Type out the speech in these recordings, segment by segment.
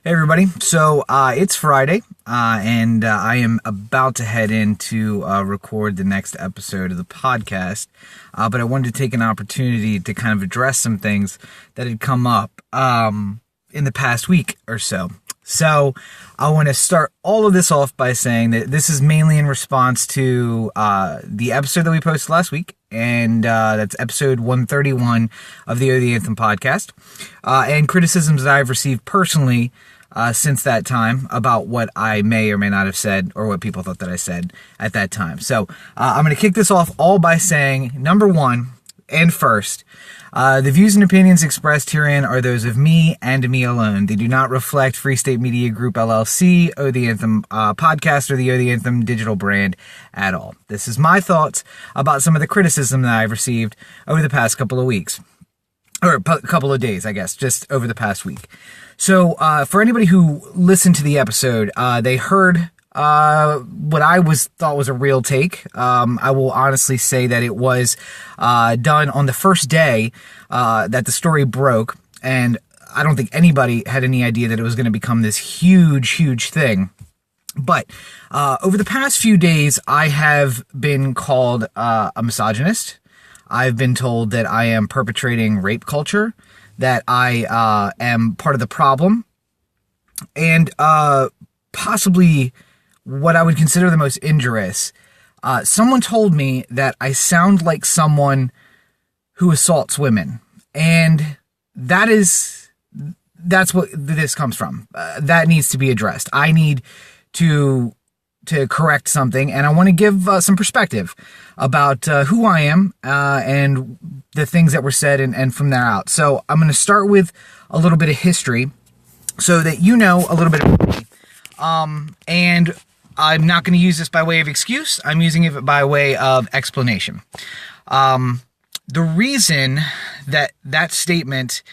Hey everybody, so it's Friday, and I am about to head in to record the next episode of the podcast, but I wanted to take an opportunity to kind of address some things that had come up in the past week or so. So I want to start all of this off by saying that this is mainly in response to the episode that we posted last week, and that's episode 131 of the OTA Anthem podcast, and criticisms that I've received personally since that time about what I may or may not have said, or what people thought that I said at that time. So I'm going to kick this off all by saying, number one and first, the views and opinions expressed herein are those of me and me alone. They do not reflect Free State Media Group LLC, OTA Anthem podcast, or the OTA Anthem digital brand at all. This is my thoughts about some of the criticism that I've received over the past couple of weeks. Or a couple of days, I guess, just over the past week. So, for anybody who listened to the episode, they heard what I thought was a real take. I will honestly say that it was done on the first day that the story broke, and I don't think anybody had any idea that it was going to become this huge thing. But over the past few days, I have been called a misogynist. I've been told that I am perpetrating rape culture, that I am part of the problem, and possibly what I would consider the most injurious. Someone told me that I sound like someone who assaults women, and that's what this comes from. That needs to be addressed. I need to correct something, and I want to give some perspective about who I am and the things that were said, and from there out. So I'm going to start with a little bit of history so that you know a little bit about me. And I'm not going to use this by way of excuse. I'm using it by way of explanation. The reason that statement,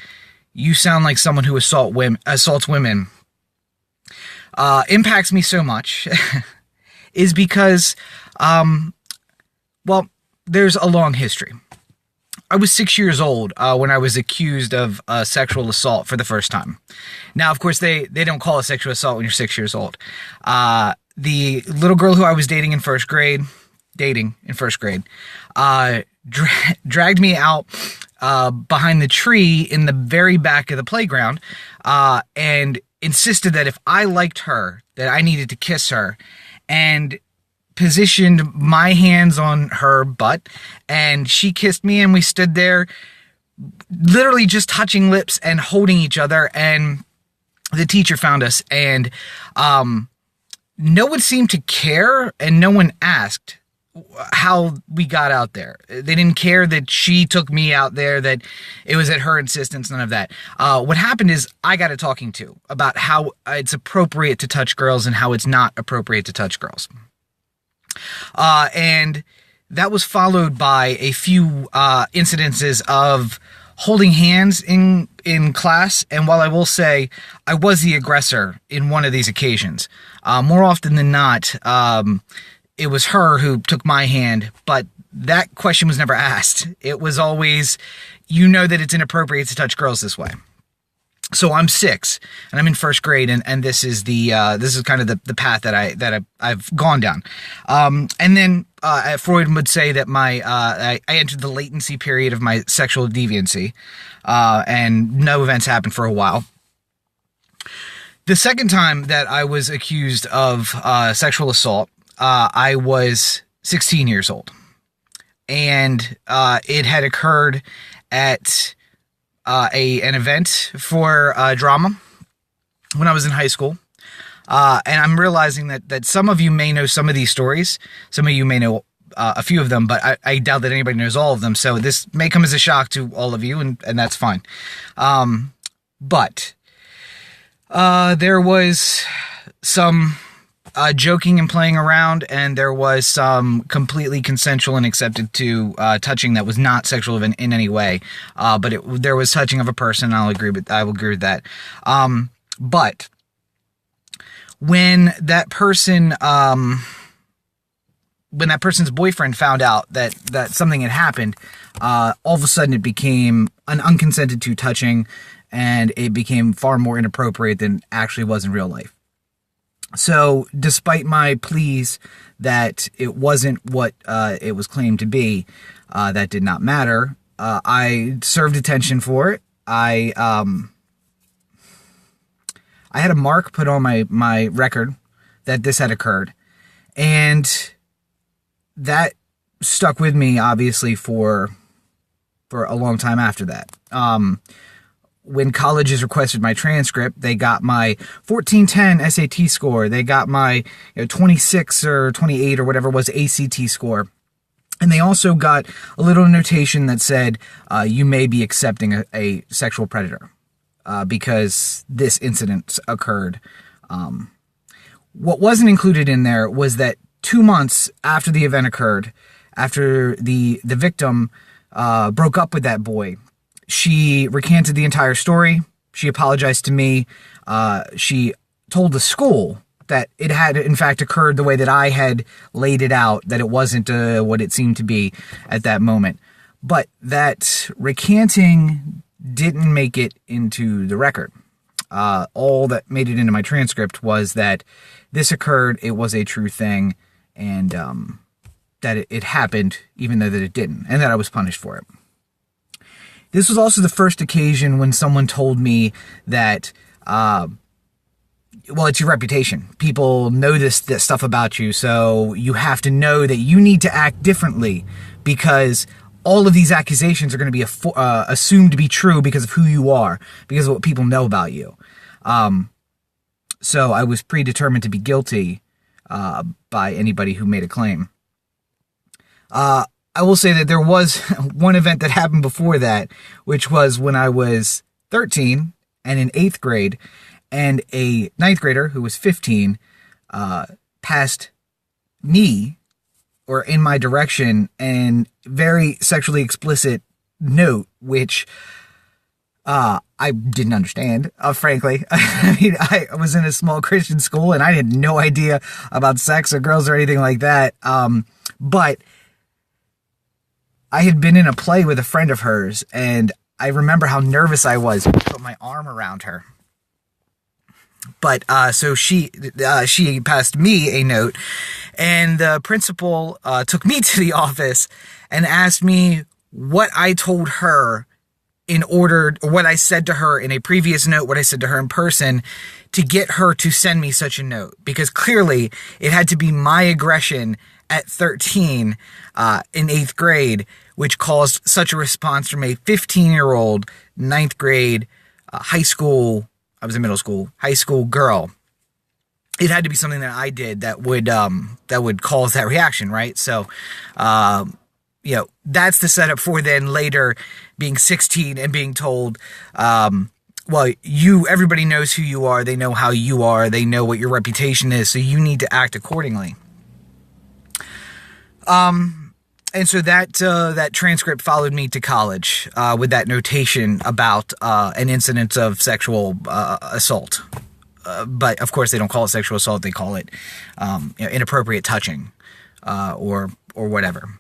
"you sound like someone who assaults women," impacts me so much is because, well, there's a long history. I was 6 years old when I was accused of sexual assault for the first time. Now, of course, they don't call it sexual assault when you're 6 years old. The little girl who I was dating in first grade, dragged me out behind the tree in the very back of the playground, and insisted that if I liked her, that I needed to kiss her, and positioned my hands on her butt, and she kissed me, and we stood there literally just touching lips and holding each other, and the teacher found us, and no one seemed to care, and no one asked how we got out there. They didn't care that she took me out there, that it was at her insistence, none of that. What happened is I got a talking to about how it's appropriate to touch girls and how it's not appropriate to touch girls. And that was followed by a few incidences of holding hands in class. And while I will say I was the aggressor in one of these occasions, more often than not, it was her who took my hand, but that question was never asked. It was always, you know that it's inappropriate to touch girls this way. So I'm 6 and I'm in first grade, and this is kind of the path that I've gone down. And then Freud would say that I entered the latency period of my sexual deviancy, and no events happened for a while. The second time that I was accused of sexual assault, I was 16 years old, and it had occurred at an event for drama when I was in high school. And I'm realizing that some of you may know some of these stories. Some of you may know a few of them, but I doubt that anybody knows all of them. So this may come as a shock to all of you, and that's fine. But there was some joking and playing around, and there was some completely consensual and accepted to touching that was not sexual in any way. But there was touching of a person. I will agree with that. But when that person's boyfriend found out that something had happened, all of a sudden it became an unconsented to touching, and it became far more inappropriate than it actually was in real life. So despite my pleas that it wasn't what it was claimed to be, that did not matter. I served detention for it. I had a mark put on my record that this had occurred, and that stuck with me, obviously, for a long time after that. When colleges requested my transcript, they got my 1410 SAT score. They got my 26 or 28 or whatever it was ACT score. And they also got a little notation that said, you may be accepting a sexual predator because this incident occurred. What wasn't included in there was that 2 months after the event occurred, after the victim broke up with that boy, she recanted the entire story. She apologized to me. She told the school that it had, in fact, occurred the way that I had laid it out, that it wasn't what it seemed to be at that moment. But that recanting didn't make it into the record. All that made it into my transcript was that this occurred, it was a true thing, and that it happened, even though that it didn't, and that I was punished for it. This was also the first occasion when someone told me that, well, it's your reputation. People know this stuff about you, so you have to know that you need to act differently because all of these accusations are going to be assumed to be true because of who you are, because of what people know about you. So I was predetermined to be guilty by anybody who made a claim. I will say that there was one event that happened before that, which was when I was 13 and in 8th grade, and a 9th grader who was 15 passed me, or in my direction, and very sexually explicit note, which I didn't understand, frankly. I mean, I was in a small Christian school, and I had no idea about sex or girls or anything like that. But I had been in a play with a friend of hers, and I remember how nervous I was when I put my arm around her. But so she passed me a note, and the principal took me to the office and asked me what I told her or what I said to her in a previous note, what I said to her in person, to get her to send me such a note. Because clearly it had to be my aggression at 13 in 8th grade, which caused such a response from a 15-year-old 9th grade high school, I was in middle school, high school girl. It had to be something that I did that would cause that reaction, right? So, that's the setup for then later being 16 and being told, well, everybody knows who you are. They know how you are. They know what your reputation is. So you need to act accordingly. And so that transcript followed me to college, with that notation about, an incident of sexual, assault. But of course they don't call it sexual assault. They call it, inappropriate touching, or whatever.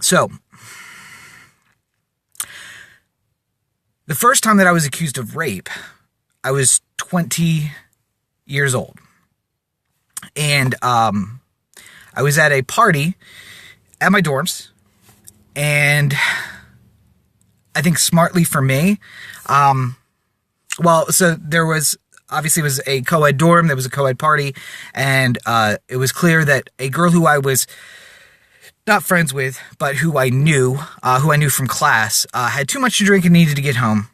So, the first time that I was accused of rape, I was 20 years old. And I was at a party at my dorms, and I think smartly for me, so there was, obviously it was a co-ed dorm, there was a co-ed party, and it was clear that a girl who I was not friends with, but who I knew from class, had too much to drink and needed to get home.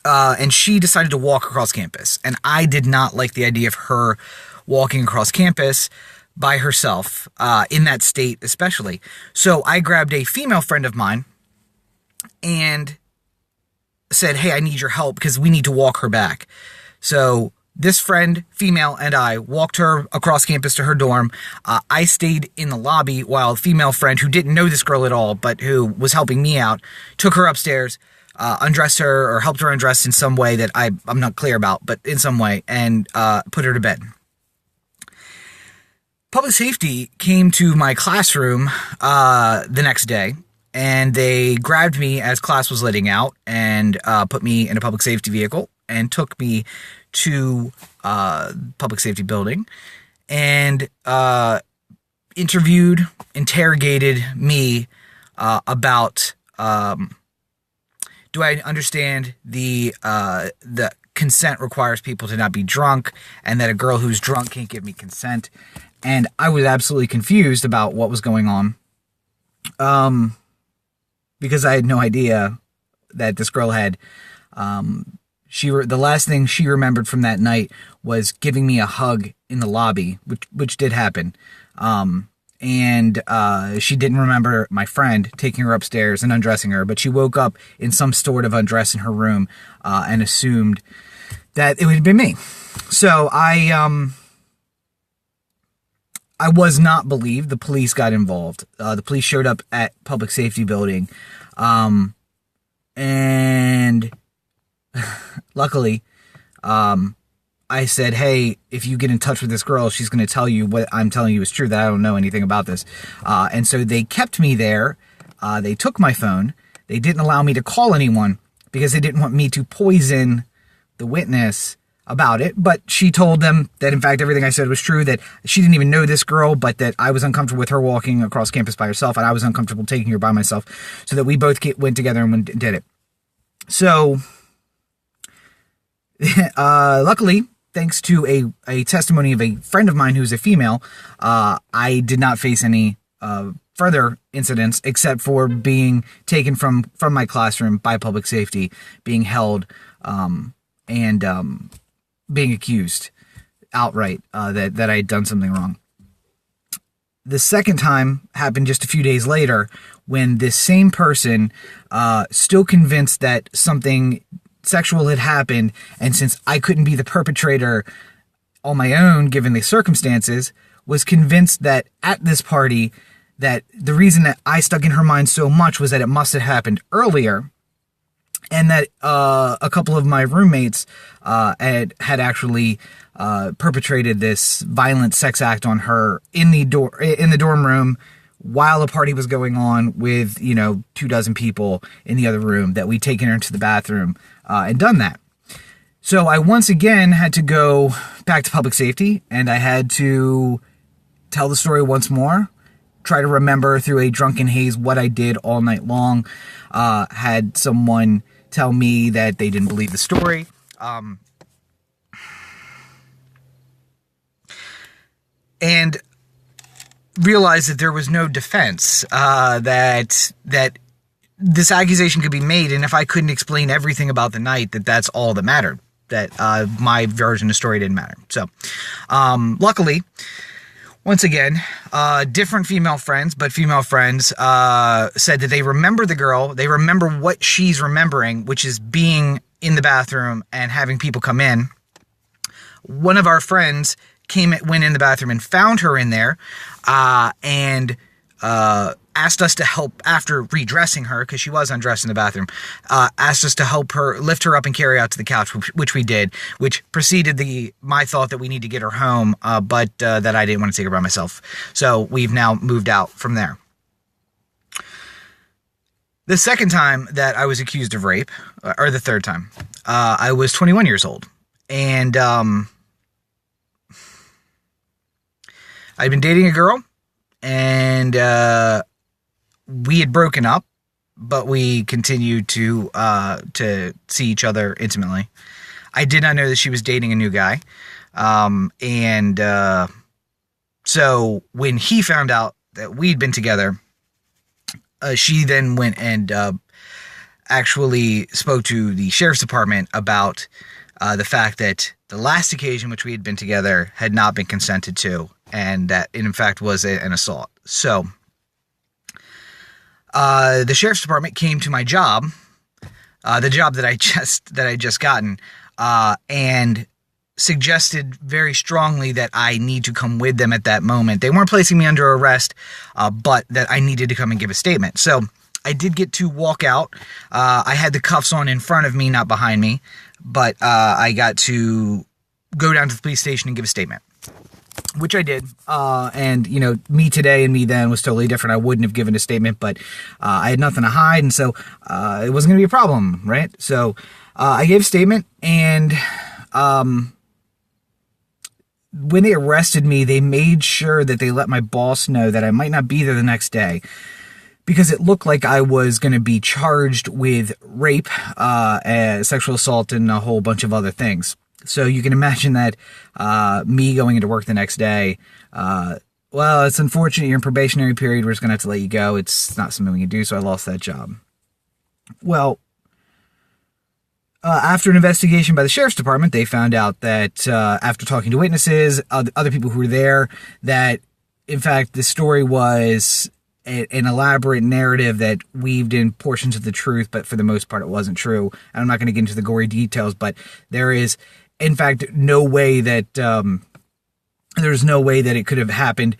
And she decided to walk across campus. And I did not like the idea of her walking across campus by herself, in that state especially. So I grabbed a female friend of mine and said, hey, I need your help because we need to walk her back. So this friend, female, and I walked her across campus to her dorm. I stayed in the lobby while a female friend who didn't know this girl at all, but who was helping me out, took her upstairs, undressed her or helped her undress in some way that I'm not clear about, but in some way, and put her to bed. Public safety came to my classroom the next day and they grabbed me as class was letting out and put me in a public safety vehicle and took me to public safety building and interrogated me about do I understand the consent requires people to not be drunk, and that a girl who's drunk can't give me consent. And I was absolutely confused about what was going on, because I had no idea that this girl had. The last thing she remembered from that night was giving me a hug in the lobby, which did happen. And she didn't remember my friend taking her upstairs and undressing her, but she woke up in some sort of undress in her room and assumed that it would have been me. So I was not believed. The police got involved. The police showed up at public safety building, and luckily, I said, hey, if you get in touch with this girl, she's going to tell you what I'm telling you is true, that I don't know anything about this. And so they kept me there. They took my phone. They didn't allow me to call anyone because they didn't want me to poison the witness about it. But she told them that, in fact, everything I said was true, that she didn't even know this girl, but that I was uncomfortable with her walking across campus by herself, and I was uncomfortable taking her by myself, so that we both went together and did it. So, luckily, thanks to a testimony of a friend of mine who's a female, I did not face any further incidents except for being taken from my classroom by public safety, being held, and being accused outright that I had done something wrong. The second time happened just a few days later, when this same person, still convinced that something sexual had happened, and since I couldn't be the perpetrator on my own given the circumstances, was convinced that at this party, that the reason that I stuck in her mind so much was that it must have happened earlier, and that a couple of my roommates had actually perpetrated this violent sex act on her in the dorm room while a party was going on with 24 people in the other room, that we'd taken her into the bathroom and done that. So I once again had to go back to public safety, and I had to tell the story once more, try to remember through a drunken haze what I did all night long. Had someone tell me that they didn't believe the story. And realized that there was no defense, that this accusation could be made, and if I couldn't explain everything about the night, that's all that mattered, that my version of the story didn't matter. So, luckily, once again, different female friends said that they remember the girl, they remember what she's remembering, which is being in the bathroom and having people come in. One of our friends went in the bathroom and found her in there, and asked us to help after redressing her, because she was undressed in the bathroom, asked us to help her, lift her up and carry her out to the couch, which we did, which preceded my thought that we need to get her home, but that I didn't want to take her by myself. So we've now moved out from there. The second time that I was accused of rape, or the third time, I was 21 years old, and I'd been dating a girl, and we had broken up, but we continued to see each other intimately. I did not know that she was dating a new guy, and so when he found out that we'd been together, she then went and actually spoke to the sheriff's department about the fact that the last occasion which we had been together had not been consented to, and that it in fact was an assault. So the sheriff's department came to my job, the job that I just gotten, and suggested very strongly that I need to come with them at that moment. They weren't placing me under arrest, but that I needed to come and give a statement. So I did get to walk out. I had the cuffs on in front of me, not behind me, but I got to go down to the police station and give a statement. which I did. And, me today and me then was totally different. I wouldn't have given a statement, but I had nothing to hide. And so it wasn't going to be a problem, right? So I gave a statement, and when they arrested me, they made sure that they let my boss know that I might not be there the next day, because it looked like I was going to be charged with rape, sexual assault, and a whole bunch of other things. So you can imagine that me going into work the next day, well, it's unfortunate you're in probationary period. We're just going to have to let you go. It's not something we can do, so I lost that job. Well, after an investigation by the sheriff's department, they found out that after talking to witnesses, other people who were there, that, in fact, the story was an elaborate narrative that weaved in portions of the truth, but for the most part, it wasn't true. And I'm not going to get into the gory details, but there is, in fact, no way that there's no way that it could have happened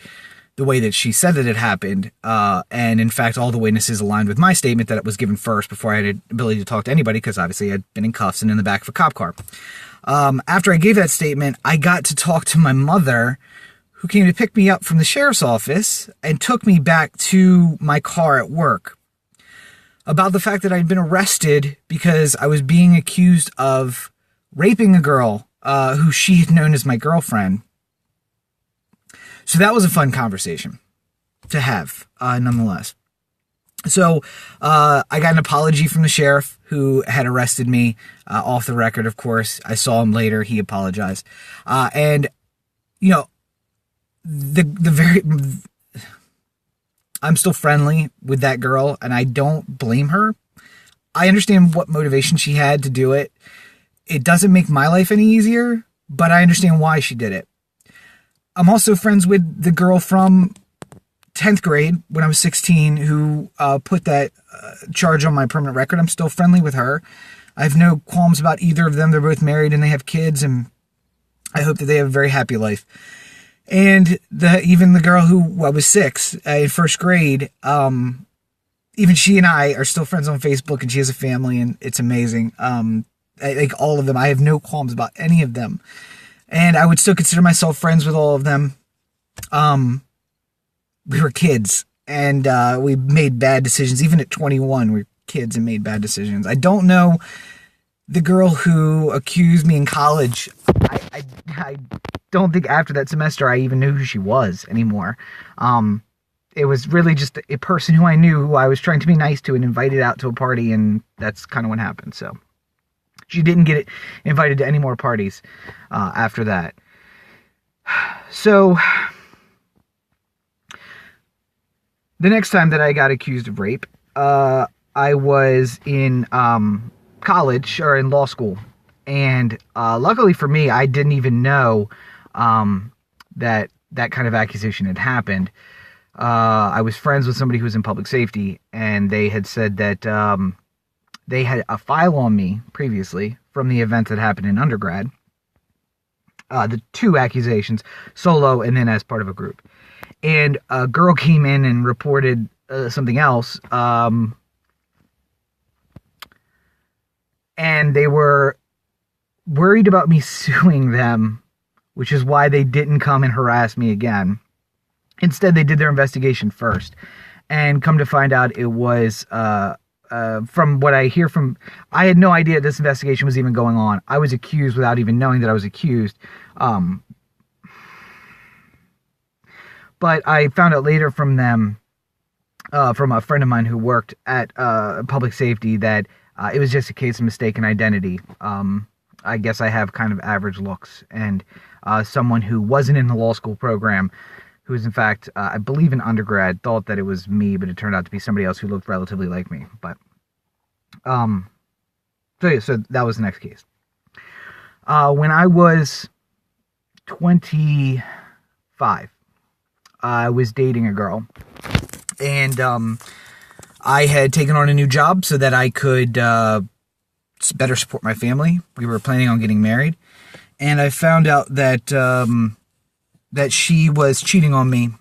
the way that she said that it happened. And in fact, all the witnesses aligned with my statement that it was given first before I had the ability to talk to anybody, because obviously I'd been in cuffs and in the back of a cop car. After I gave that statement, I got to talk to my mother, who came to pick me up from the sheriff's office and took me back to my car at work, about the fact that I'd been arrested because I was being accused of raping a girl who she had known as my girlfriend. So that was a fun conversation to have, nonetheless. So I got an apology from the sheriff who had arrested me, off the record, of course. I saw him later. He apologized. And, I'm still friendly with that girl, and I don't blame her. I understand what motivation she had to do it. It doesn't make my life any easier, but I understand why she did it. I'm also friends with the girl from 10th grade when I was 16 who put that charge on my permanent record. I'm still friendly with her. I have no qualms about either of them. They're both married and they have kids, and I hope that they have a very happy life. And even the girl who I was 6 in first grade, even she and I are still friends on Facebook, and she has a family, and it's amazing. Like all of them, I have no qualms about any of them. And I would still consider myself friends with all of them. We were kids, and we made bad decisions. Even at 21, we were kids and made bad decisions. I don't know the girl who accused me in college. I don't think after that semester I even knew who she was anymore. It was really just a person who I knew, who I was trying to be nice to and invited out to a party, and that's kind of what happened. So she didn't get invited to any more parties after that. So the next time that I got accused of rape, I was in college, or in law school. And luckily for me, I didn't even know that kind of accusation had happened. I was friends with somebody who was in public safety, and they had said that they had a file on me previously from the event that happened in undergrad. The 2 accusations, solo and then as part of a group. And a girl came in and reported something else. And they were worried about me suing them, which is why they didn't come and harass me again. Instead, they did their investigation first. And come to find out, it was, from what I hear from, I had no idea this investigation was even going on. I was accused without even knowing that I was accused. But I found out later from them, from a friend of mine who worked at public safety, that it was just a case of mistaken identity. I guess I have kind of average looks, and someone who wasn't in the law school program, who was in fact, I believe in undergrad, thought that it was me, but it turned out to be somebody else who looked relatively like me. But so that was the next case. When I was 25, I was dating a girl, and I had taken on a new job so that I could better support my family. We were planning on getting married, and I found out that that she was cheating on me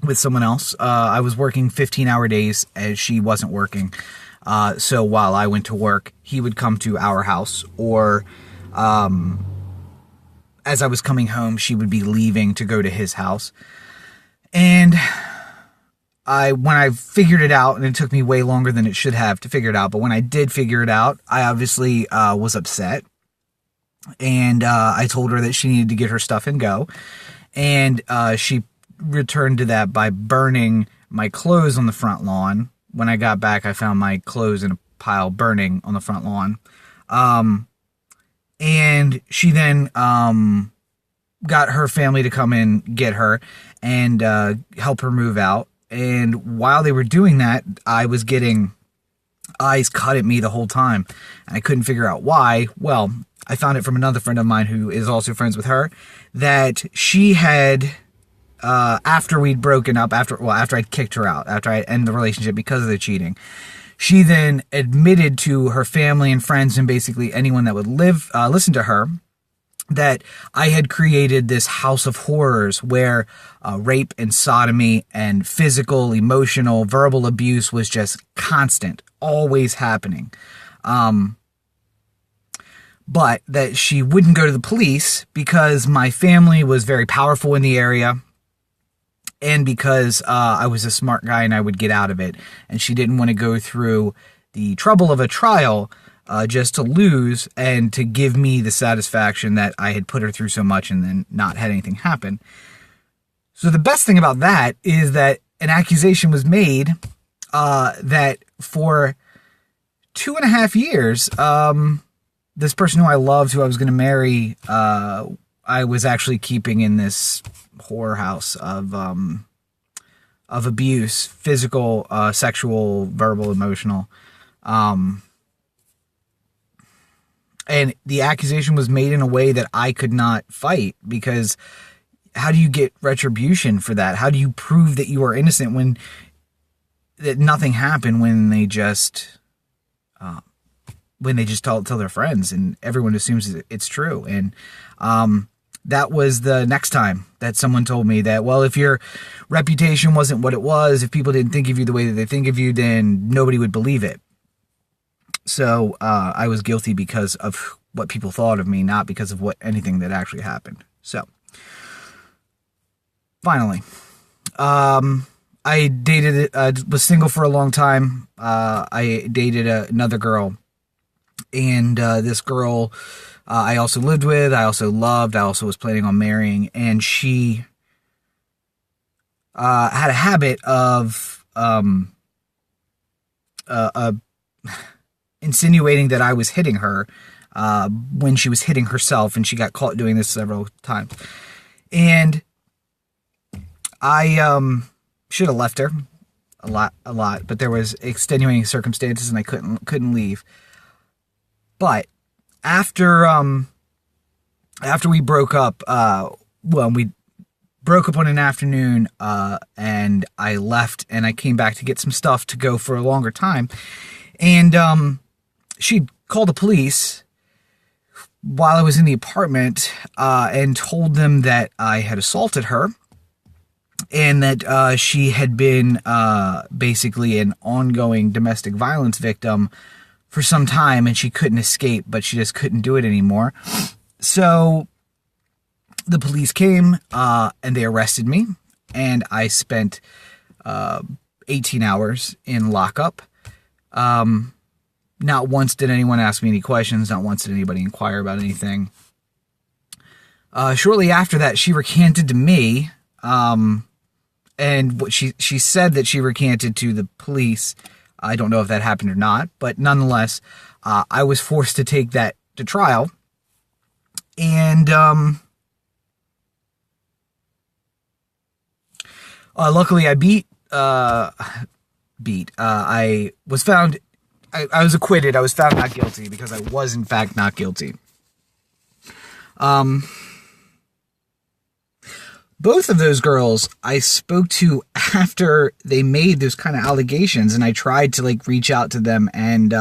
with someone else. I was working 15-hour days as she wasn't working. So while I went to work, he would come to our house, or as I was coming home, she would be leaving to go to his house. And when I figured it out, and it took me way longer than it should have to figure it out, but when I did figure it out, I obviously was upset. And I told her that she needed to get her stuff and go. And she returned to that by burning my clothes on the front lawn. When I got back, I found my clothes in a pile burning on the front lawn. And she then got her family to come in, get her, and help her move out. And while they were doing that, I was getting eyes cut at me the whole time. And I couldn't figure out why. Well, I found it from another friend of mine who is also friends with her, that she had, after we'd broken up, after I'd kicked her out, after I ended the relationship because of the cheating, she then admitted to her family and friends and basically anyone that would listen to her, that I had created this house of horrors where rape and sodomy and physical, emotional, verbal abuse was just constant, always happening. But that she wouldn't go to the police because my family was very powerful in the area, and because I was a smart guy and I would get out of it. And she didn't want to go through the trouble of a trial just to lose and to give me the satisfaction that I had put her through so much and then not had anything happen. So the best thing about that is that an accusation was made that for 2.5 years, this person who I loved, who I was going to marry, I was actually keeping in this horror house of abuse, physical, sexual, verbal, emotional. And the accusation was made in a way that I could not fight, because how do you get retribution for that? How do you prove that you are innocent when that nothing happened, when they just tell their friends and everyone assumes it's true? And that was the next time that someone told me that, well, if your reputation wasn't what it was, if people didn't think of you the way that they think of you, then nobody would believe it. So I was guilty because of what people thought of me, not because of anything that actually happened. So finally, I dated, was single for a long time. I dated another girl, and this girl I also lived with, I also loved, I also was planning on marrying, and she had a habit of insinuating that I was hitting her when she was hitting herself, and she got caught doing this several times. And I should have left her a lot, but there was extenuating circumstances, and I couldn't leave. But after we broke up, we broke up on an afternoon, and I left, and I came back to get some stuff to go for a longer time, and she called the police while I was in the apartment, and told them that I had assaulted her, and that she had been basically an ongoing domestic violence victim for some time, and she couldn't escape, but she just couldn't do it anymore. So the police came, and they arrested me, and I spent 18 hours in lockup. Not once did anyone ask me any questions. Not once did anybody inquire about anything. Shortly after that, she recanted to me, and what she said that she recanted to the police. I don't know if that happened or not, but nonetheless, I was forced to take that to trial. And luckily, I beat. I was found. I was acquitted. I was found not guilty because I was in fact not guilty. Both of those girls I spoke to after they made those kind of allegations, and I tried to reach out to them and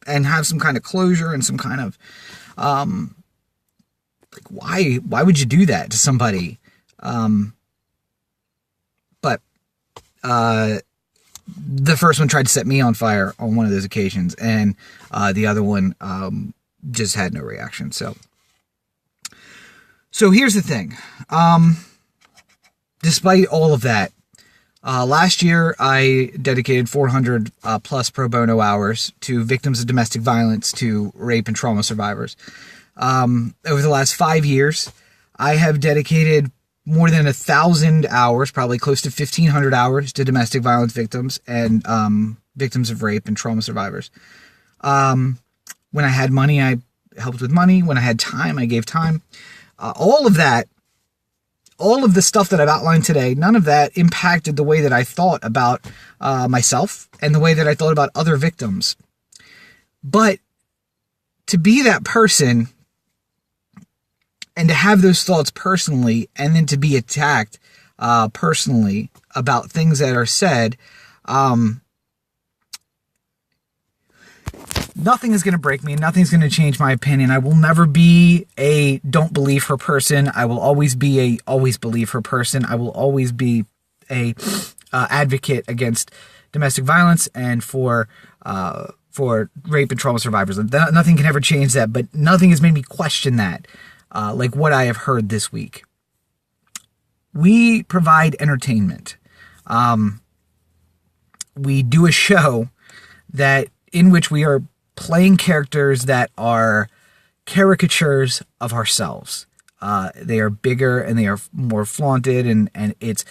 have some kind of closure and some kind of why would you do that to somebody? But the first one tried to set me on fire on one of those occasions, and the other one just had no reaction. So So here's the thing. Despite all of that, last year I dedicated 400 plus pro bono hours to victims of domestic violence, to rape and trauma survivors. Over the last 5 years, I have dedicated more than 1,000 hours, probably close to 1,500 hours, to domestic violence victims and victims of rape and trauma survivors. When I had money, I helped with money. When I had time, I gave time. All of that, all of the stuff that I've outlined today, none of that impacted the way that I thought about myself and the way that I thought about other victims. But to be that person and to have those thoughts personally, and then to be attacked personally about things that are said, nothing is going to break me. Nothing's going to change my opinion. I will never be a don't believe her person. I will always be a always believe her person. I will always be a advocate against domestic violence and for rape and trauma survivors. Nothing can ever change that, but nothing has made me question that. Like what I have heard this week. We provide entertainment. We do a show in which we are playing characters that are caricatures of ourselves. They are bigger and they are more flaunted, and it's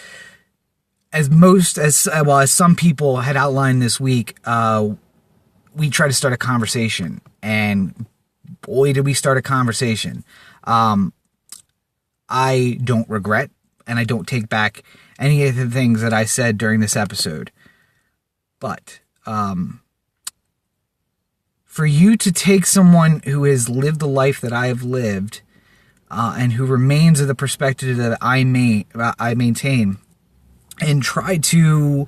as some people had outlined this week. We try to start a conversation, and boy, did we start a conversation. I don't regret, and I don't take back any of the things that I said during this episode. But for you to take someone who has lived the life that I have lived, and who remains of the perspective that I maintain, and try to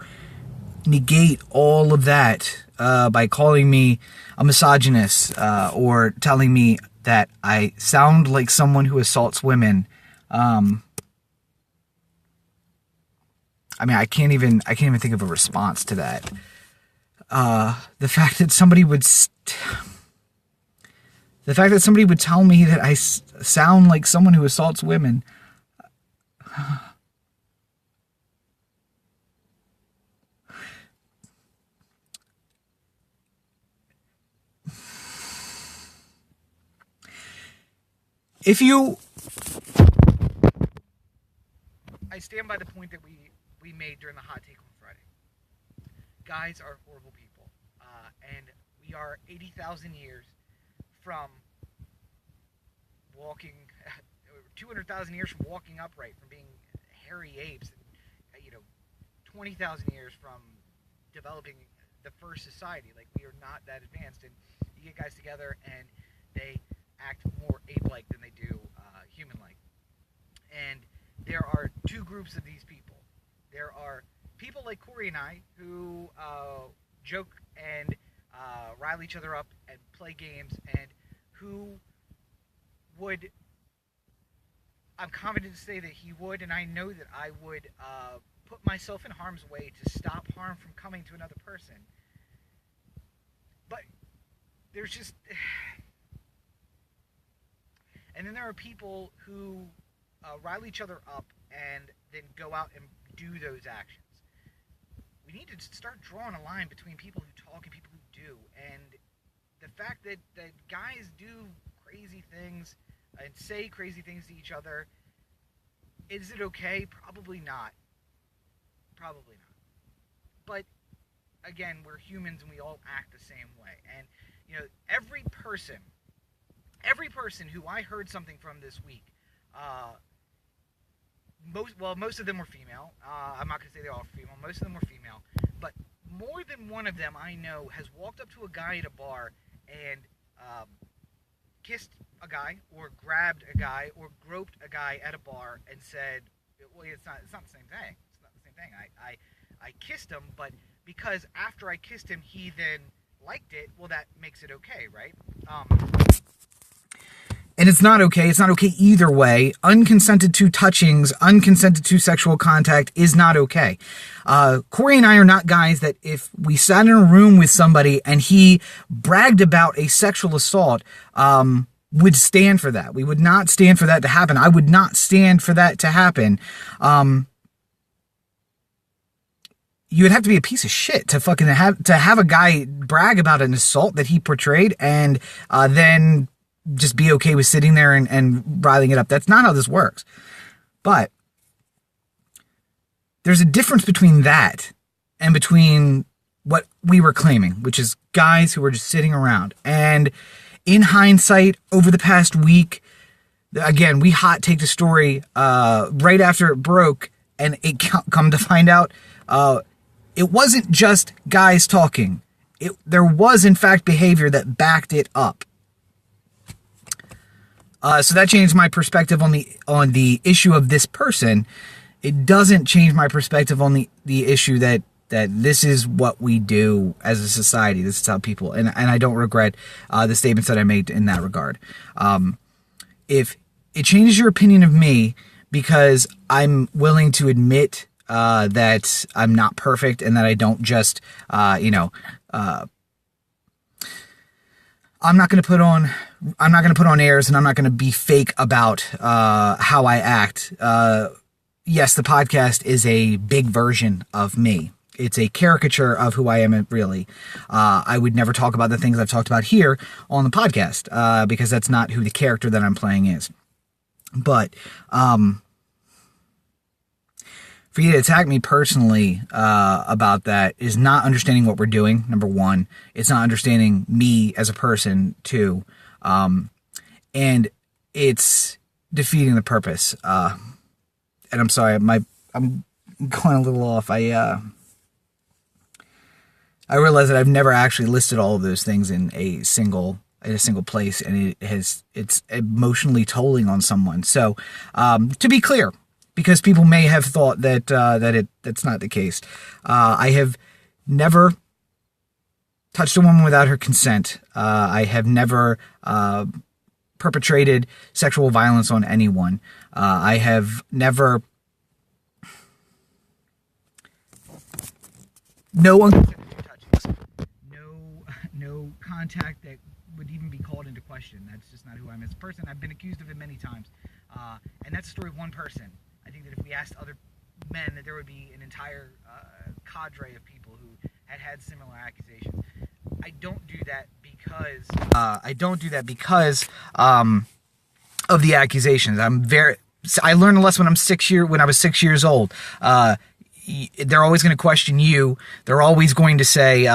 negate all of that by calling me a misogynist, or telling me that I sound like someone who assaults women. I mean, I can't even think of a response to that. The fact that somebody would tell me that I sound like someone who assaults women. I stand by the point that we made during the Hot Take on Friday. Guys are horrible people, and we are 80,000 years from walking, 200,000 years from walking upright, from being hairy apes, and 20,000 years from developing the first society. Like, we are not that advanced, and you get guys together and they act more ape-like than they do human-like. And there are two groups of these people. There are people like Corey and I who joke and rile each other up and play games, and who would, I'm confident to say that he would, and I know that I would put myself in harm's way to stop harm from coming to another person. But there's just... And then there are people who rile each other up and then go out and do those actions. We need to start drawing a line between people who talk and people who do. And the fact that guys do crazy things and say crazy things to each other, is it okay? Probably not. Probably not. But again, we're humans and we all act the same way. And every person who I heard something from this week, most of them were female. I'm not going to say they all were female. Most of them were female. But more than one of them I know has walked up to a guy at a bar and kissed a guy, or grabbed a guy, or groped a guy at a bar and said, well, it's not the same thing. It's not the same thing. I kissed him, but because after I kissed him, he then liked it, well, that makes it okay, right? And it's not okay. It's not okay either way. Unconsented to touchings, unconsented to sexual contact is not okay. Corey and I are not guys that if we sat in a room with somebody and he bragged about a sexual assault, would stand for that. We would not stand for that to happen. I would not stand for that to happen. You would have to be a piece of shit to fucking have a guy brag about an assault that he portrayed and then just be okay with sitting there and riling it up. That's not how this works. But there's a difference between that and between what we were claiming, which is guys who were just sitting around. And in hindsight, over the past week, again, we hot take the story right after it broke, and it come to find out, it wasn't just guys talking. There was, in fact, behavior that backed it up. So that changed my perspective on the issue of this person. It doesn't change my perspective on the issue that this is what we do as a society. This is how people, and I don't regret the statements that I made in that regard. If it changes your opinion of me because I'm willing to admit that I'm not perfect and that I don't just, I'm not going to put on airs, and I'm not going to be fake about how I act. Yes, the podcast is a big version of me. It's a caricature of who I am really. I would never talk about the things I've talked about here on the podcast because that's not who the character that I'm playing is. But for you to attack me personally about that is not understanding what we're doing, number one. It's not understanding me as a person, two. And it's defeating the purpose. And I'm sorry, I'm going a little off. I realize that I've never actually listed all of those things in a single place, and it's emotionally tolling on someone. So, to be clear, because people may have thought that that's not the case, I have never touched a woman without her consent. I have never perpetrated sexual violence on anyone. I have never. No unconsensual touches. No contact that would even be called into question. That's just not who I am as a person. I've been accused of it many times. And that's the story of one person. I think that if we asked other men, that there would be an entire cadre of people who had similar accusations. I don't do that because of the accusations. I learned a lesson when I was 6 years old. They're always going to question you. They're always going to say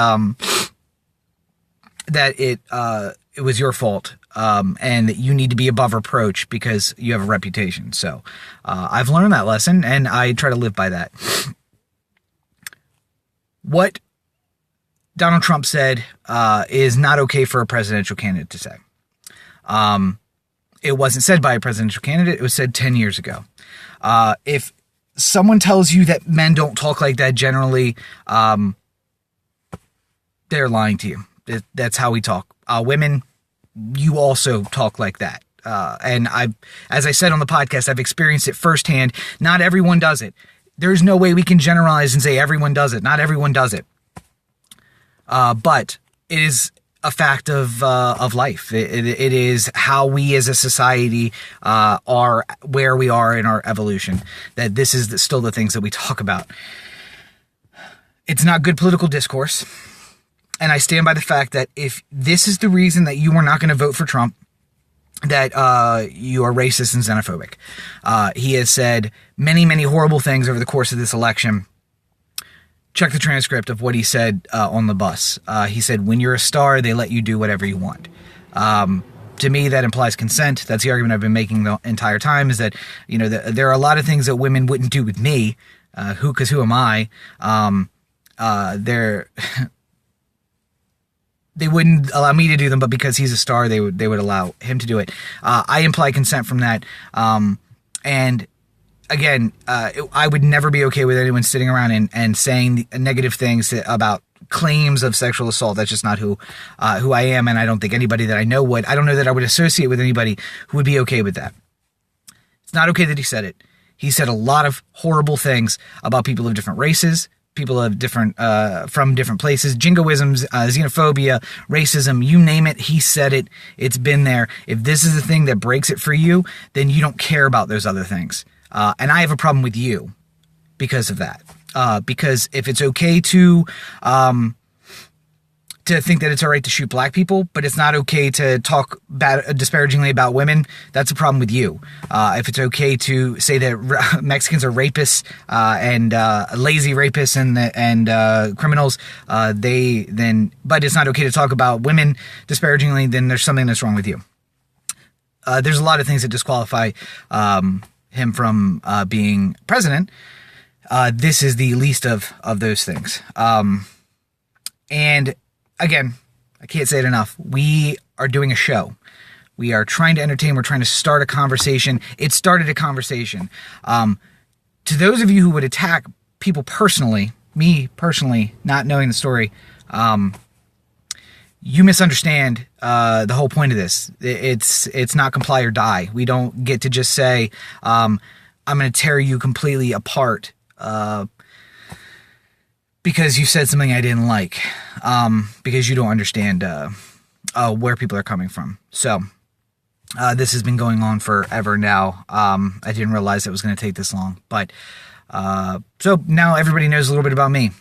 that it was your fault, and that you need to be above reproach because you have a reputation. So I've learned that lesson, and I try to live by that. What Donald Trump said is not okay for a presidential candidate to say. It wasn't said by a presidential candidate. It was said 10 years ago. If someone tells you that men don't talk like that generally, they're lying to you. That's how we talk. Women, you also talk like that. And as I said on the podcast, I've experienced it firsthand. Not everyone does it. There's no way we can generalize and say everyone does it. Not everyone does it. But it is a fact of life. It is how we as a society are where we are in our evolution. That this is still the things that we talk about. It's not good political discourse. And I stand by the fact that if this is the reason that you are not going to vote for Trump, that you are racist and xenophobic. He has said many, many horrible things over the course of this election. Check the transcript of what he said on the bus. He said, when you're a star, they let you do whatever you want. To me, that implies consent. That's the argument I've been making the entire time, is that, there are a lot of things that women wouldn't do with me. Because who am I? They wouldn't allow me to do them, but because he's a star, they would allow him to do it. I imply consent from that. And again, I would never be okay with anyone sitting around and saying negative things about claims of sexual assault. That's just not who I am, and I don't think anybody that I know would. I don't know that I would associate with anybody who would be okay with that. It's not okay that he said it. He said a lot of horrible things about people of different races, people of different from different places, jingoisms, xenophobia, racism, you name it, he said it. It's been there. If this is the thing that breaks it for you, then you don't care about those other things. And I have a problem with you because of that. Because if it's okay to think that it's all right to shoot black people, but it's not okay to talk disparagingly about women, that's a problem with you. If it's okay to say that Mexicans are rapists and lazy rapists and criminals, but it's not okay to talk about women disparagingly, then there's something that's wrong with you. There's a lot of things that disqualify him from being president. This is the least of those things. And again, I can't say it enough. We are doing a show. We are trying to entertain. We're trying to start a conversation. It started a conversation. To those of you who would attack people personally, me personally, not knowing the story, you misunderstand the whole point of this. It's not comply or die. We don't get to just say, I'm going to tear you completely apart because you said something I didn't like, because you don't understand where people are coming from. So this has been going on forever now. I didn't realize it was going to take this long. But so now everybody knows a little bit about me.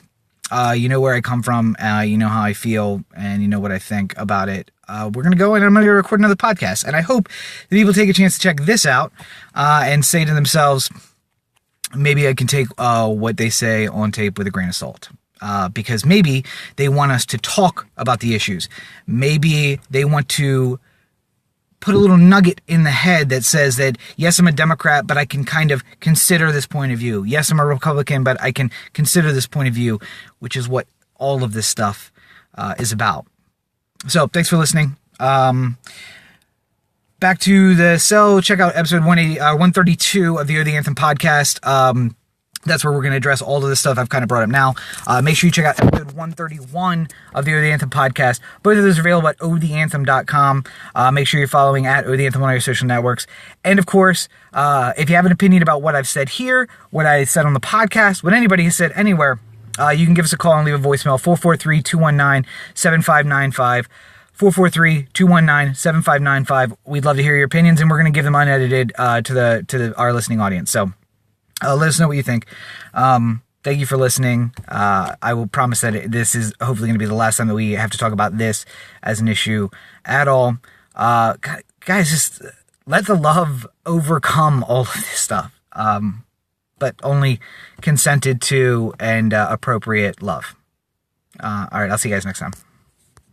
You know where I come from, you know how I feel, and you know what I think about it. We're going to go and I'm going to record another podcast. And I hope that people take a chance to check this out and say to themselves, maybe I can take what they say on tape with a grain of salt. Because maybe they want us to talk about the issues. Maybe they want to put a little nugget in the head that says that, yes, I'm a Democrat, but I can kind of consider this point of view. Yes, I'm a Republican, but I can consider this point of view, which is what all of this stuff is about. So thanks for listening. Back to the cell. Check out episode 132 of the O The Anthem podcast. That's where we're going to address all of this stuff I've kind of brought up now. Make sure you check out episode 131 of the O The Anthem podcast. Both of those are available at otheanthem.com. Make sure you're following at O The Anthem on all your social networks. And of course, if you have an opinion about what I've said here, what I said on the podcast, what anybody has said anywhere, you can give us a call and leave a voicemail, 443-219-7595. 443-219-7595. We'd love to hear your opinions, and we're going to give them unedited to our listening audience. So let us know what you think. Thank you for listening. I will promise that this is hopefully going to be the last time that we have to talk about this as an issue at all. Guys, just let the love overcome all of this stuff, but only consented to and appropriate love. All right, I'll see you guys next time.